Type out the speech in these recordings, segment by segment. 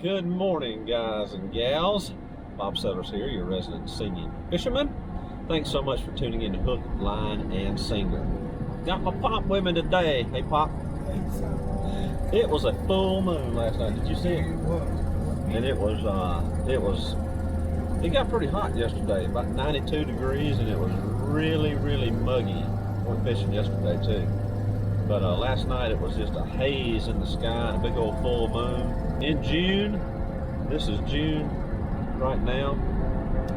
Good morning, guys and gals. Bob Sellers here, your resident singing fisherman. Thanks so much for tuning in to Hook, Line, and Sinker. Got my pop with me today. Hey, Pop. It was a full moon last night. Did you see it? And it got pretty hot yesterday, about 92 degrees, and it was really, really muggy. Went fishing yesterday too. But last night it was just a haze in the sky, a big old full moon. In June, this is June right now,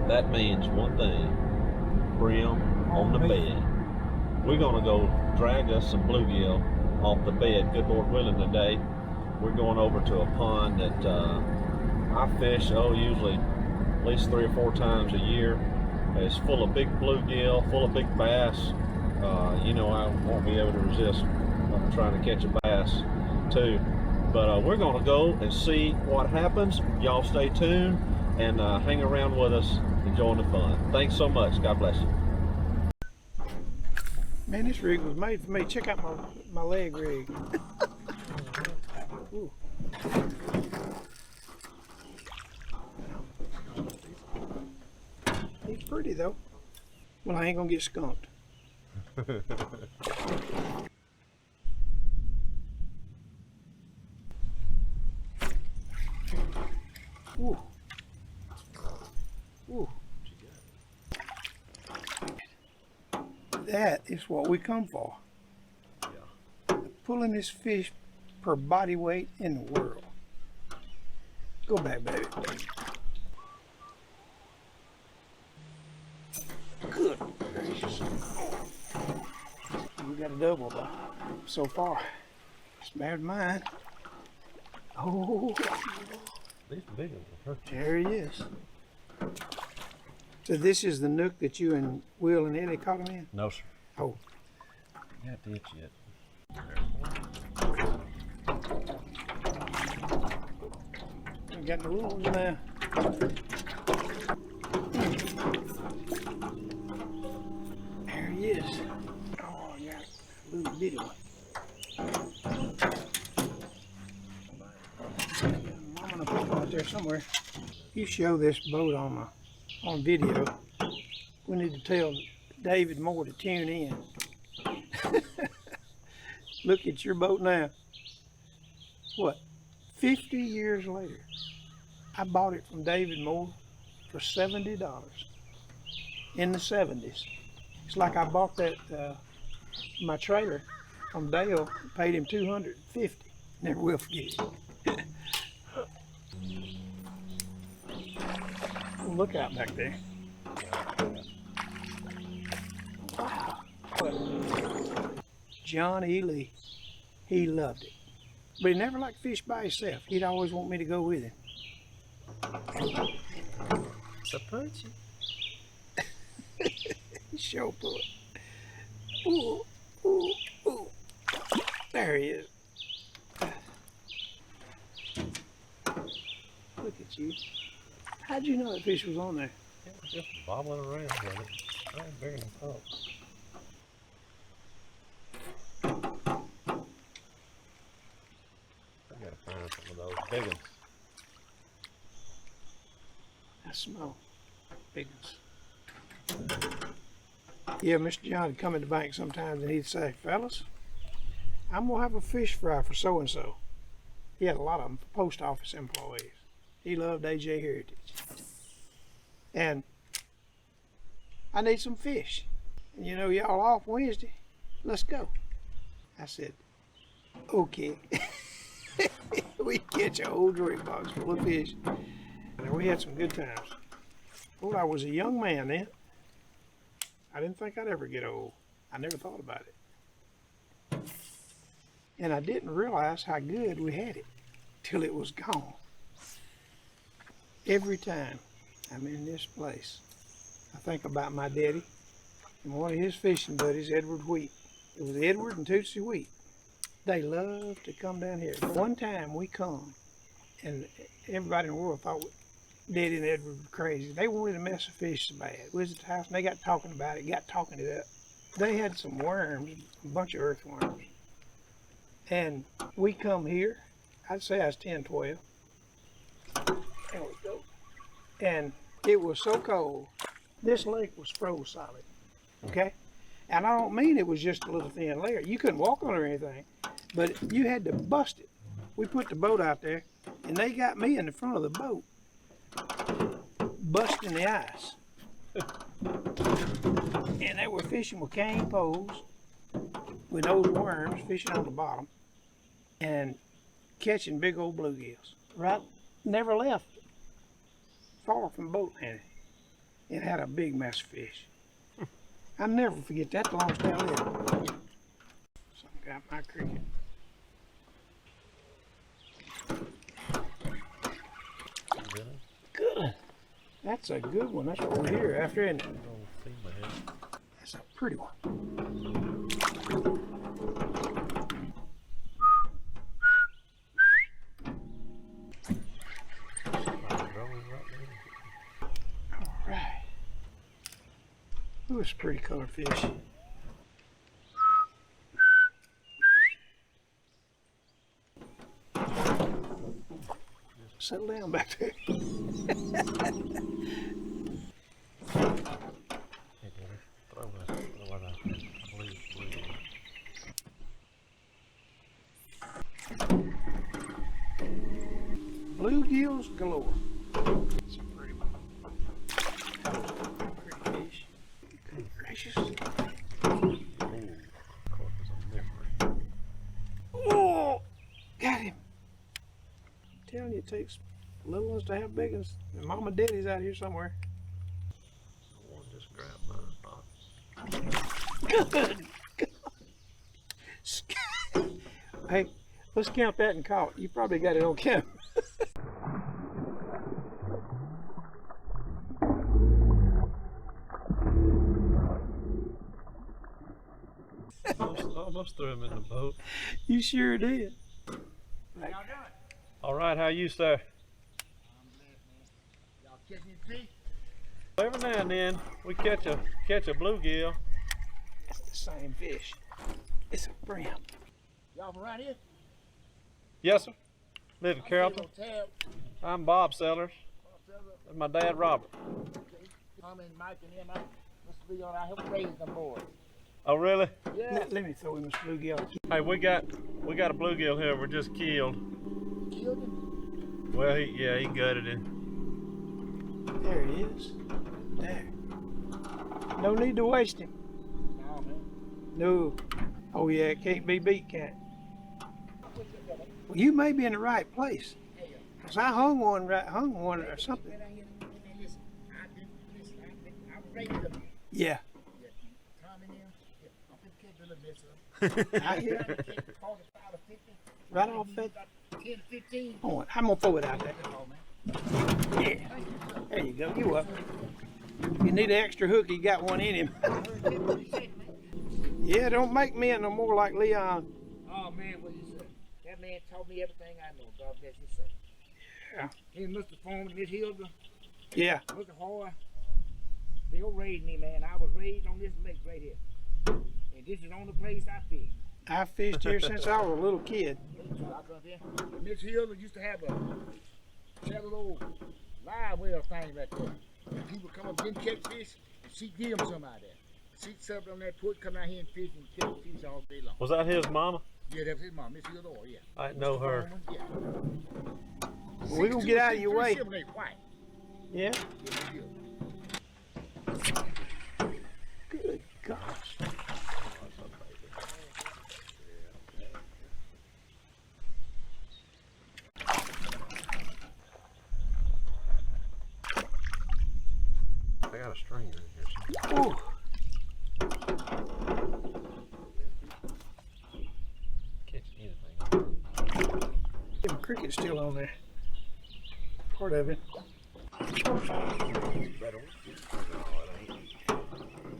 that means one thing: brim on the bed. We're gonna go drag us some bluegill off the bed, good Lord willing today. We're going over to a pond that I fish, usually at least 3 or 4 times a year. It's full of big bluegill, full of big bass. You know, I won't be able to resist trying to catch a bass too. But we're going to go and see what happens. Y'all stay tuned and hang around with us, enjoying the fun. Thanks so much. God bless you. Man, this rig was made for me. Check out my leg rig. Ooh. He's pretty though. Well, I ain't gonna get skunked. Ooh. Ooh. That is what we come for. Yeah. Pulling this fish per body weight in the world. Go back, baby. Good gracious. We got a double though, so far. Spared mine. Oh. These big ones. There he is. So this is the nook that you and Will and Eddie caught him in? No, sir. Oh. You got the itch yet. We got the rules now. There he is. Oh, I got a little bitty one. I'm gonna put him out there somewhere. You show this boat on video. We need to tell David Moore to tune in. Look at your boat now. What? 50 years later. I bought it from David Moore for $70 in the 70s. It's like I bought that my trailer from Dale, paid him $250. Never will forget it. Look out back there. Wow. John Ely, he loved it. But he never liked fish by himself. He'd always want me to go with him. It's a punchy. Show pull it. Ooh, ooh, ooh. There he is. Look at you. How'd you know that fish was on there? It was just bobbling around with it. I ain't bearing them up. I gotta find some of those big ones. I smell big ones. Yeah, Mr. John would come in the bank sometimes and he'd say, fellas, I'm gonna have a fish fry for so-and-so. He had a lot of them for post office employees. He loved AJ Heritage. And I need some fish. And you know, y'all off Wednesday. Let's go. I said, okay. We catch a whole drink box full of fish. And we had some good times. Well, I was a young man then. I didn't think I'd ever get old. I never thought about it. And I didn't realize how good we had it till it was gone. Every time I'm in this place, I think about my daddy and one of his fishing buddies, Edward Wheat. It was Edward and Tootsie Wheat. They loved to come down here. One time we come, and everybody in the world thought Daddy and Edward were crazy. They wanted to mess with fish so bad. We was at the house and they got talking about it, got talking it up. They had some worms, a bunch of earthworms. And we come here, I'd say I was 10, 12. There we go. And it was so cold, this lake was froze solid. Okay? And I don't mean it was just a little thin layer. You couldn't walk on it or anything, but you had to bust it. We put the boat out there, and they got me in the front of the boat, busting the ice. And they were fishing with cane poles, with those worms, fishing on the bottom, and catching big old bluegills. Right? Never left far from boat landing. It had a big mess of fish. I'll never forget that the longest I lived. Something got my cricket. Good. That's a good one. That's what we're here after, isn't it? That's a pretty one. All right. Ooh, it's a pretty colored fish. Settle down back there. Bluegills galore. It's a pretty one. Pretty fish. Good gracious. Oh, got him. I'm telling you, it takes little ones to have big ones. And Mama and Daddy's out here somewhere. One just grabbed my box. Good. Hey, let's count that and call it. You probably got it on camera. Almost threw him in the boat. You sure did. How y'all doing? All right, how you, sir? I'm blessed, man. Y'all catching any fish? Every now and then we catch a bluegill. It's the same fish. It's a brim. Y'all from around here? Yes, sir. Live in Carrollton. Tab. I'm Bob Sellers. That's my dad, Robert. Tom and Mike and them, I must be on. I helped raise them boys. Oh, really? Yeah. Let me throw him a bluegill. Hey, we got a bluegill here. We just killed. Killed him? Well, he gutted him. There he is. There. No need to waste him. No, man. No. Oh yeah, it can't be beat, can it? Well, you may be in the right place. Cause I hung one or something. Listen, I raised them. Yeah. Tom and them, I'm gonna catch a little bit of them. I hear. 45 or 50. Right off that. 10, 15. Oh, I'm gonna throw it out there. Oh, man. Yeah. There you go. You up? You need an extra hook. He got one in him. Yeah, don't make me no more like Leon. Oh, man, what you say? That man taught me everything I know. God bless his soul. Yeah. He and Mr. Foreman, Miss Hilda, Yeah. Mr. Hoy, they all raised me, man. I was raised on this lake right here. And this is the only place I fished. I fished here since I was a little kid. Miss Hilda used to have a little live well thing right there. And people come up and catch fish, and she'd give them some out there. She'd sit up on that porch, come out here and fish and catch fish all day long. Was that his mama? Yeah, that was his mom, Miss Hilda, yeah. I didn't know her. Foreman, yeah. Well, we gonna get out of your way. 6'3", 7'8", white. Yeah. Yeah, Miss Hilda. Good gosh. I got a stringer in here. Ooh. Catch anything. The cricket's still on there. Part of it.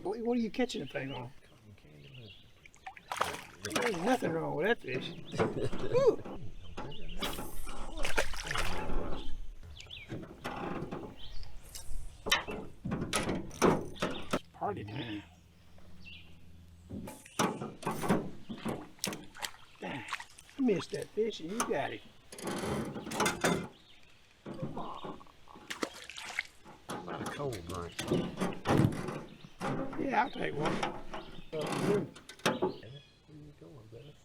What are you catching the thing on? There's nothing wrong with that fish. Ooh. It's party time. Dang, I missed that fish and you got it. Come on. I'll take one. Where you going, Beth?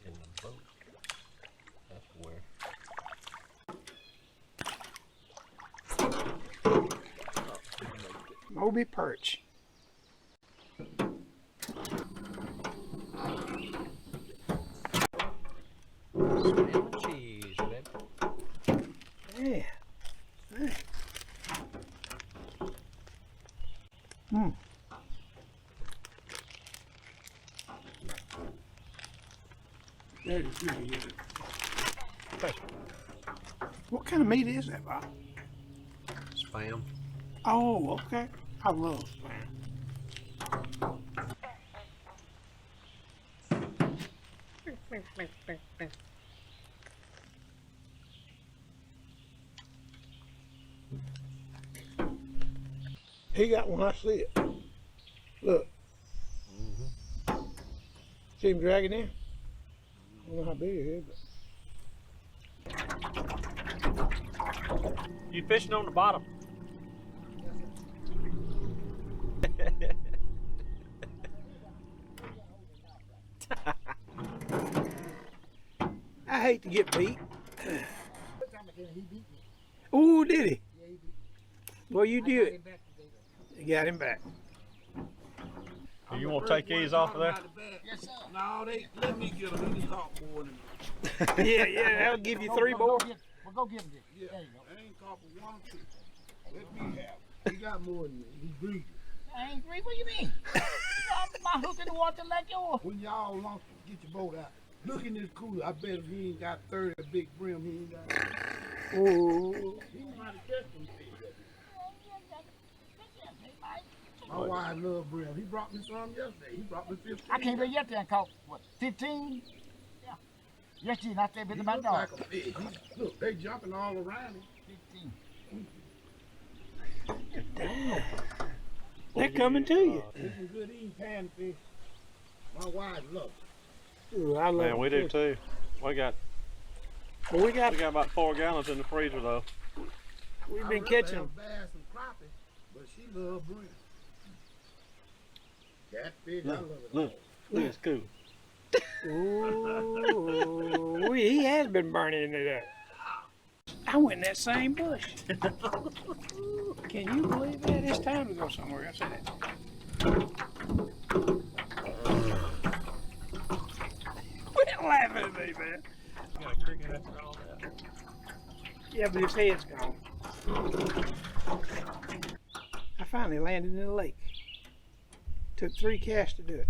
In the boat. That's where. Moby perch. Smell cheese, baby. Yeah. Hey. Hmm. That is really good. What kind of meat is that, Bob? Spam. Oh, okay. I love spam. He got one, I see it. Look. See him dragging in? I don't know how big it is, but. You fishing on the bottom? I hate to get beat. What time again he beat me? Ooh, did he? Yeah, he beat me. Well, you I do got it. him back today, though. You got him back. Do you want to take these off of there? Yes, sir. No, they let me get them. He can talk more than me. Yeah, that'll give you three more. Well, go get him then. Yeah, There you go. I ain't caught for one or two. Let me have it. He got more than me. He breathing. I ain't agree. What you mean? My hook in the water like yours. When y'all launch, get your boat out. Look in this cooler. I bet if he ain't got 30 big brim, he ain't got. Ooh. He might have catch them fish. My wife love brim. He brought me some yesterday. He brought me 15. I came there yesterday and caught, what, 15? Yeah. Yesterday, and I stayed with He my look dog. like a fish. Look, they jumping all around him. 15. They're coming to you. This is good eating panfish. My wife loves it. Ooh, I love Man, we do it. too. We got Well, we got about 4 gallons in the freezer though. we've I been rather catching have them. bass and crappie, but she love brim. Catfish, I Look, love it. look. Look, it's cool. Ooh, he has been burning into that. I went in that same bush. Can you believe that? It's time to go somewhere else. Quit laughing at me, man. Got a cricket after all that. Yeah, but his head's gone. I finally landed in the lake. Took 3 casts to do it.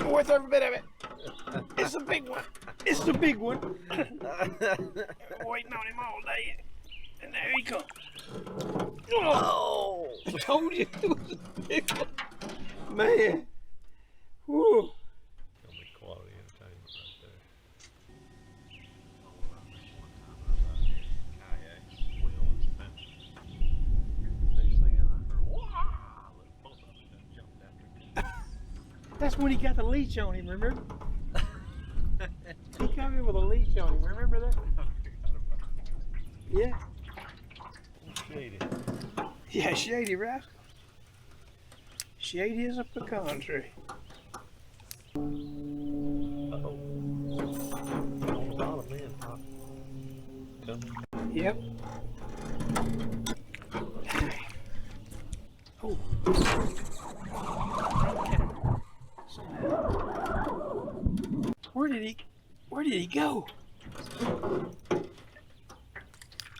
Worth every bit of it. It's a big one. It's a big one. Waiting on him all day. And there he comes. Oh! I told you it was a big one. Man. Whew. Gonna be quality entertainment right there. Kayak, wheel and fence. Next thing I heard, wow! Both of them jumped after me. That's when he got the leash on him, remember? He come in with a leash on him, remember that? Yeah. Shady. Yeah, shady rascal. Shady as a pecan tree. Uh-oh. On the bottom then, huh? Yep. Oh. Where did he go?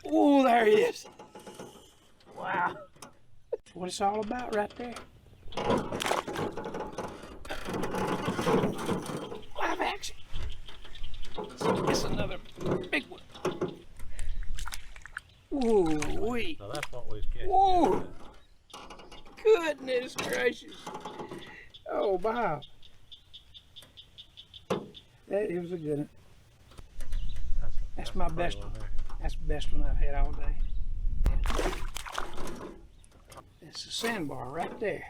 Oh, there he is. Wow. That's what it's all about right there. Live action. It's another big one. Ooh, wee. Now that's what we was getting. Whoa. Goodness gracious. Oh, Bob. That was a good one. That's my best one. That's the best one I've had all day. It's a sandbar right there.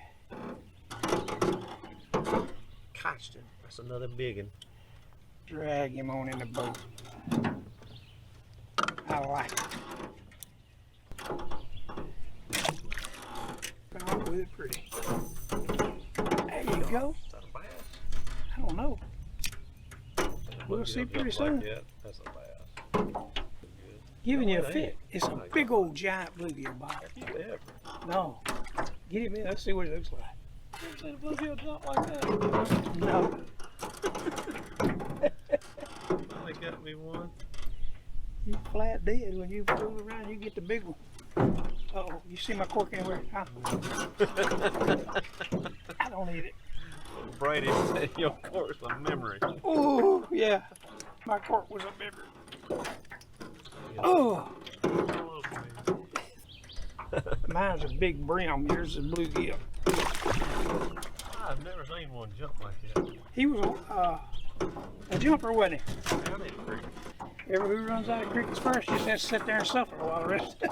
Constant. That's another big one. Drag him on in the boat. I like it. Oh, with it pretty. There you go. Is that a bass? I don't know. We'll Bluegill see pretty jump like soon. that, that's a bass. Giving you a No, it fit. ain't. It's a big old giant bluegill, Bob. Have you ever No. Get him in. Let's see what it looks like. seen a bluegill jump like that? No. They got me one. You flat dead when you fool around. You get the big one. Uh-oh. You see my cork anywhere? Huh? I don't need it. Brady said your cork's a memory. Oh, yeah. My cork was a memory. Oh. Mine's a big brim. Yours is bluegill. I've never seen one jump like that. He was a jumper, wasn't he? Down in the creek. Everybody who runs out of creek first just has to sit there and suffer while the rest.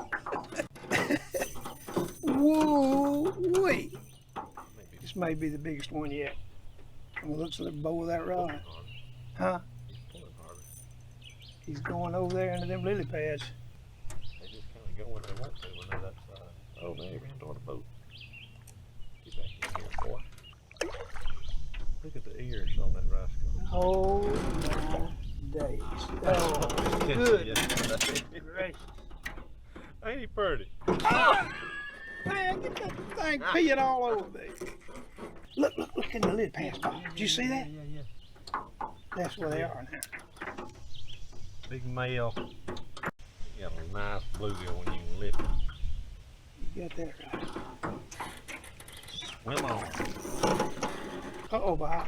Whoa, wait. This may be the biggest one yet. From the looks of the bow of that rod. Huh? He's pulling harder. He's going over there into them lily pads. They just kind of go when they want to when they're that side. Oh man, you're going toward the boat. Get back in here, boy. Look at the ears on that rascal. Oh my days. Oh, good. Gracious. Ain't he pretty? Oh, man, get that thing peeing all over me. Look in the lid pads, Bob. Did you see that? Yeah. That's where they are now. Big male. You got a nice bluegill when you can lift it. You got that right. Swim on. Uh-oh, Bob.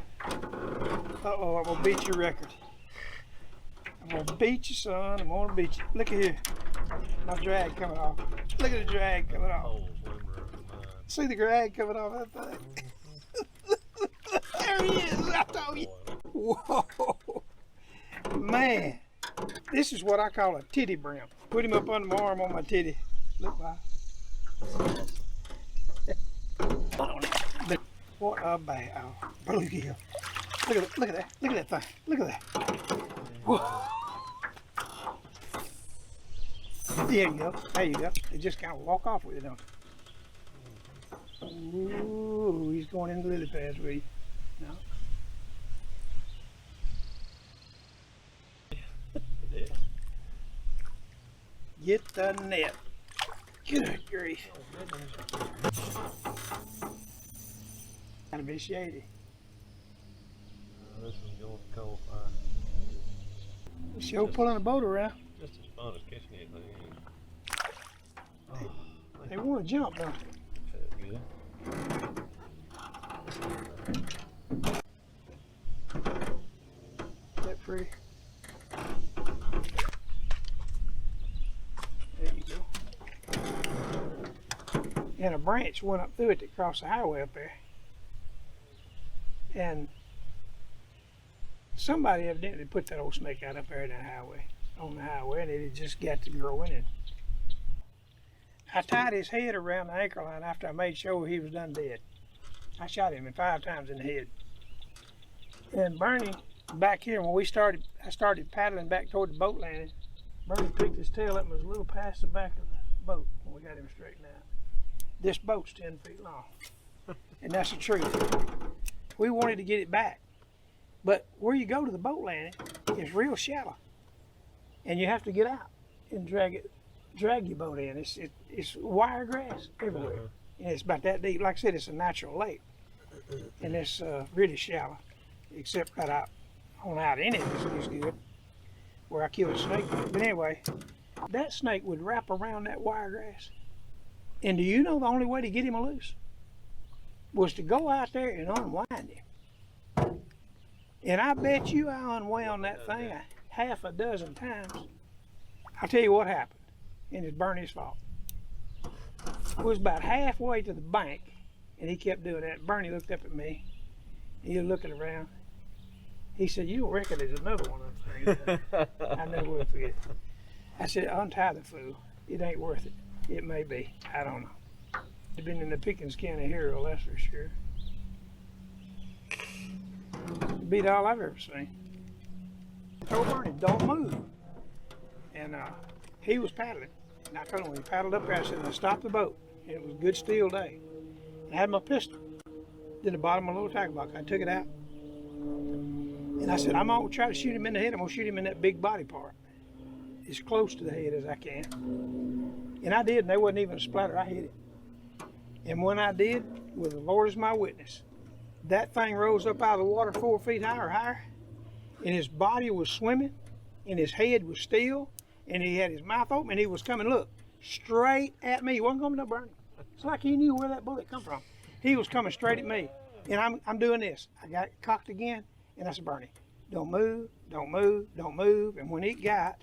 Uh-oh, I'm going to beat your record. I'm going to beat you, son. I'm going to beat you. Look at here. My drag coming off. Look at the drag coming off. Whole swimmer of mine. See the drag coming off that thing? There he is. I told you. Whoa. Man. This is what I call a titty brim. Put him up under my arm on my titty. Look, Bob. What a bad bluegill. Look at that. Look at that thing. Look at that. Whoa. There you go. There you go. They just kind of walk off with it, don't they? Ooh, he's going into lily pads with you. No. Yeah. Get the net. Good grief. Gotta be shady. This is going to cold fire. Sure pulling a boat around. Just as fun as catching anything. Oh, They want to jump, don't they? that's good. That pretty. There you go. And a branch went up through it that crossed the highway up there. And somebody evidently put that old snake out up there in that highway, on the highway, and it had just got to growing. And I tied his head around the anchor line after I made sure he was done dead. I shot him 5 times in the head. And Bernie, back here, when I started paddling back toward the boat landing, Bernie picked his tail up and was a little past the back of the boat when we got him straightened out. This boat's 10 feet long, and that's the truth. We wanted to get it back, but where you go to the boat landing is real shallow, and you have to get out and drag your boat in. It's wire grass everywhere, and it's about that deep. Like I said, it's a natural lake, and it's really shallow, except right out on out in it is good, where I killed a snake. But anyway, that snake would wrap around that wire grass, and do you know the only way to get him loose was to go out there and unwind him? And I bet you I unwound that thing half a dozen times. I'll tell you what happened, and it's Bernie's fault. It was about halfway to the bank, and he kept doing that. Bernie looked up at me. He was looking around. He said, "You don't reckon there's another one of them things?" I never will forget it. I said, "Untie the fool. It ain't worth it. It may be. I don't know." It's been in the Pickens County Hero, that's for sure. It beat all I've ever seen. I told Bernie, don't move. And He was paddling. And I told him when he paddled up there, I said, now stop the boat. And it was a good still day. I had my pistol in the bottom of a little tackle box. I took it out. And I said, I'm going to try to shoot him in the head. I'm going to shoot him in that big body part, as close to the head as I can. And I did, and there wasn't even a splatter. I hit it. And when I did, with the Lord as my witness, that thing rose up out of the water 4 feet high or higher, and his body was swimming, and his head was still, and he had his mouth open, and he was coming, look, straight at me. He wasn't coming to Bernie. It's like he knew where that bullet come from. He was coming straight at me. And I'm doing this. I got it cocked again, and I said, Bernie, don't move, don't move, don't move. And when it got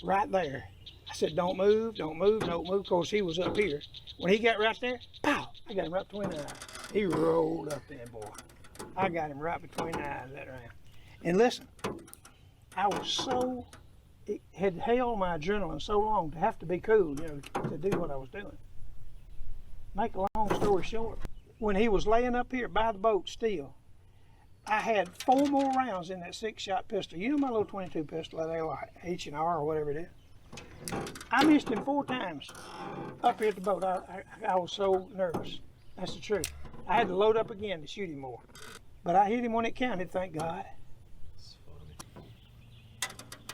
right there, I said, don't move, don't move, don't move, because he was up here. When he got right there, pow, I got him right between the eyes. He rolled up there, boy. I got him right between the eyes that round. And listen, I was so, it had held my adrenaline so long to have to be cool, you know, to do what I was doing. Make a long story short, when he was laying up here by the boat still, I had 4 more rounds in that 6-shot pistol. You know my little 22 pistol, that H&R or whatever it is? I missed him 4 times up here at the boat. I was so nervous. That's the truth. I had to load up again to shoot him more. But I hit him when it counted, thank God.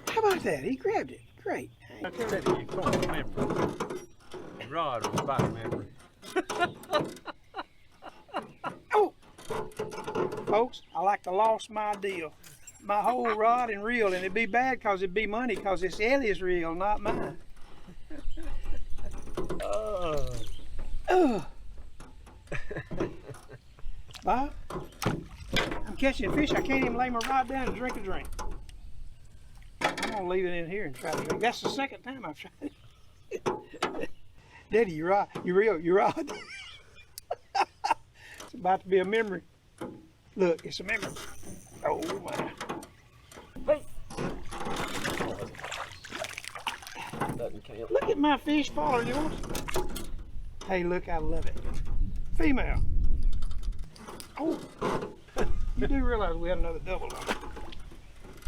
How about that? He grabbed it. Great. I said you can't remember. Rod was about memory. Oh! Folks, I like to lost my deal. My whole rod and reel, and it'd be bad because it'd be money because it's Ellie's reel, not mine. Bob, I'm catching fish. I can't even lay my rod down and drink a drink. I'm gonna leave it in here and try to drink. That's the second time I've tried it. Daddy, your rod. It's about to be a memory. Look, it's a memory. Oh my. Hey. Look at my fish following yours. Hey, look, I love it. Female. Oh, you do realize we had another double on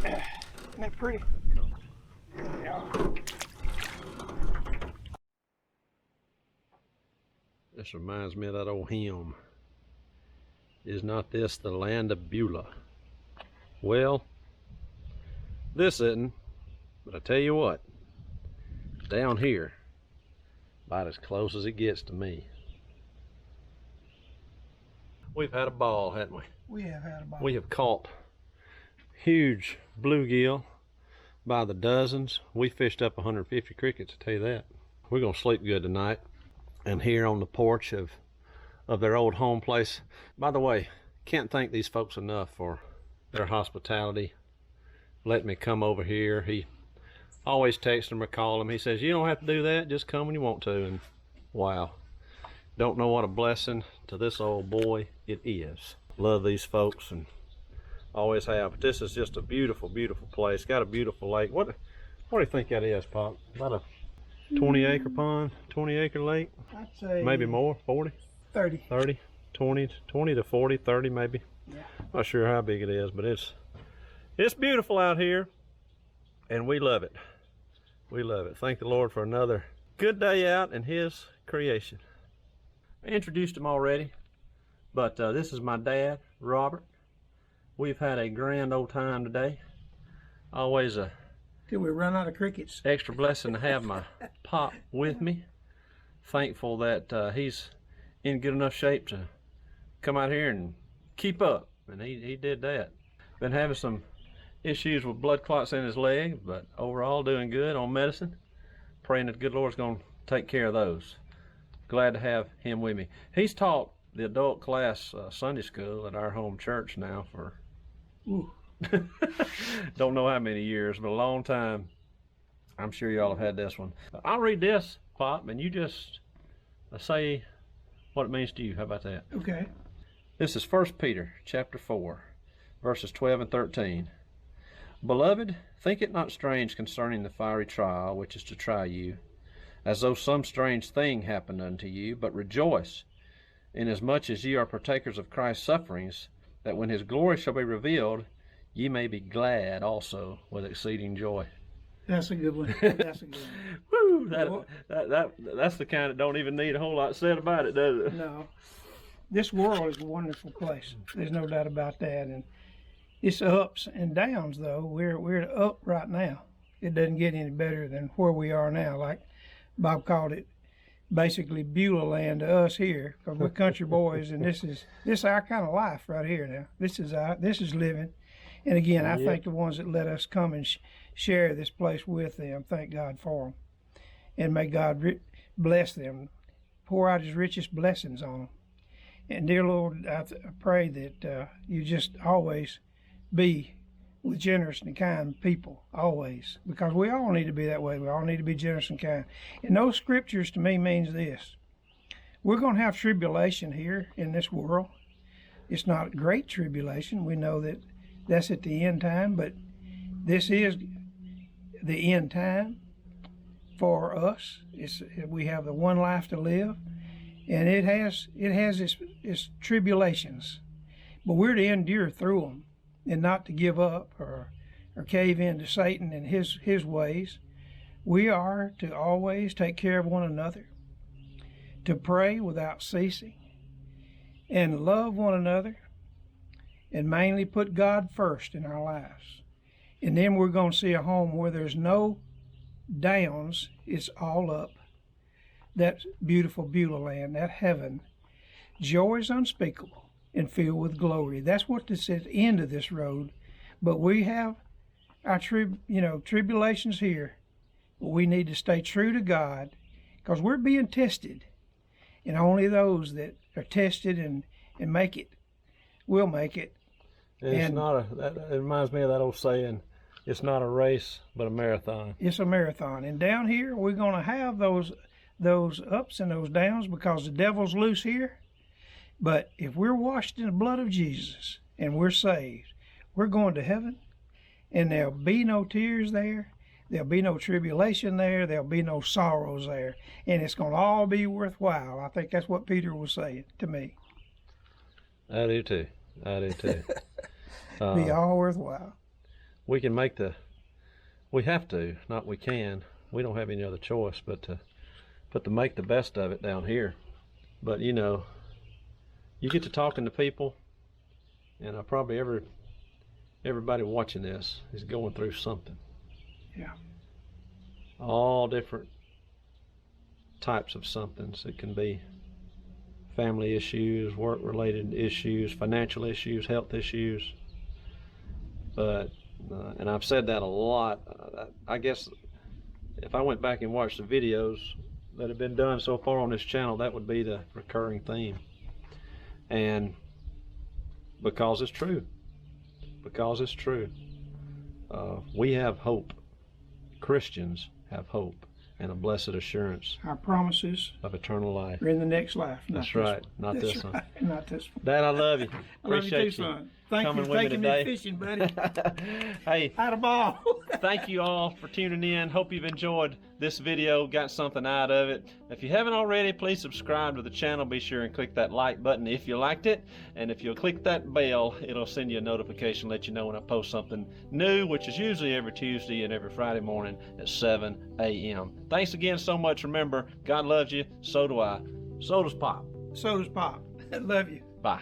it. Isn't that pretty? Yeah. This reminds me of that old hymn. Is not this the land of Beulah? Well, this isn't, but I tell you what, down here, about as close as it gets to me. We've had a ball, haven't we? We have had a ball. We have caught huge bluegill by the dozens. We fished up 150 crickets, I tell you that. We're gonna sleep good tonight. And here on the porch of their old home place. By the way, can't thank these folks enough for their hospitality. Let me come over here. He always texts them or call them. He says, you don't have to do that, just come when you want to. And wow, don't know what a blessing to this old boy it is. Love these folks and always have. But this is just a beautiful, beautiful place. Got a beautiful lake. What do you think that is, Pop? About a 20-acre pond, 20-acre lake? I'd say maybe more, 40? 30. 30, 20 to 40, 30 maybe. Yeah. Not sure how big it is, but it's beautiful out here, and we love it. We love it. Thank the Lord for another good day out in His creation. I introduced him already, but this is my dad, Robert. We've had a grand old time today. Always a Till we run out of crickets. extra blessing to have my pop with me. Thankful that he's in good enough shape to come out here and keep up, and he did that. Been having some issues with blood clots in his leg, but overall doing good on medicine. Praying that the good Lord's going to take care of those. Glad to have him with me. He's taught the adult class Sunday school at our home church now for don't know how many years, but a long time. I'm sure y'all have had this one. I'll read this, Pop, and you just say what it means to you. How about that? Okay. This is 1 Peter chapter 4, verses 12 and 13. Beloved, think it not strange concerning the fiery trial which is to try you, as though some strange thing happened unto you, but rejoice, inasmuch as ye are partakers of Christ's sufferings, that when his glory shall be revealed, ye may be glad also with exceeding joy. That's a good one. That's a good one. Woo! Well, That's the kind that don't even need a whole lot said about it, does it? No. This world is a wonderful place. There's no doubt about that. And it's ups and downs, though. We're up right now. It doesn't get any better than where we are now. Like Bob called it, basically Beulah land to us here, because we're country boys, and this is our kind of life right here now. This is living. And again, I thank the ones that let us come and share this place with them. Thank God for them, and may God bless them, pour out His richest blessings on them. And dear Lord, I pray that you just always be with generous and kind people, always, because we all need to be that way. We all need to be generous and kind. And those scriptures to me means this: we're going to have tribulation here in this world. It's not great tribulation. We know that that's at the end time, but this is the end time for us. We have the one life to live, and it has its tribulations, but we're to endure through them and not to give up or cave in to Satan and his ways. We are to always take care of one another, to pray without ceasing, and love one another, and mainly put God first in our lives. And then we're going to see a home where there's no downs, it's all up. That beautiful Beulah land, that heaven, joy is unspeakable and filled with glory. That's what this is, the end of this road. But we have our tribulations here, but we need to stay true to God, because we're being tested, and only those that are tested and make it will make it. It reminds me of that old saying, it's not a race, but a marathon. It's a marathon. And down here, we're going to have those ups and those downs, because the devil's loose here. But if we're washed in the blood of Jesus and we're saved, we're going to heaven, and there'll be no tears there. There'll be no tribulation there. There'll be no sorrows there. And it's going to all be worthwhile. I think that's what Peter was saying to me. I do too. Be all worthwhile. We have to, not we can. We don't have any other choice but to make the best of it down here. But you get to talking to people, and probably everybody watching this is going through something. Yeah. All different types of somethings. It can be family issues, work-related issues, financial issues, health issues. But, and I've said that a lot. I guess if I went back and watched the videos that have been done so far on this channel, that would be the recurring theme. And because it's true. We have hope. Christians have hope and a blessed assurance. Our promises of eternal life. are in the next life. That's right. Not this one. Not this one. Dad, I love you. Appreciate I love you too, son. Thank you for taking me fishing, buddy. Hey, had a ball. Thank you all for tuning in. Hope you've enjoyed this video, got something out of it. If you haven't already, please subscribe to the channel. Be sure and click that like button if you liked it. And if you'll click that bell, it'll send you a notification, let you know when I post something new, which is usually every Tuesday and every Friday morning at 7 a.m. Thanks again so much. Remember, God loves you. So do I. So does Pop. So does Pop. Love you. Bye.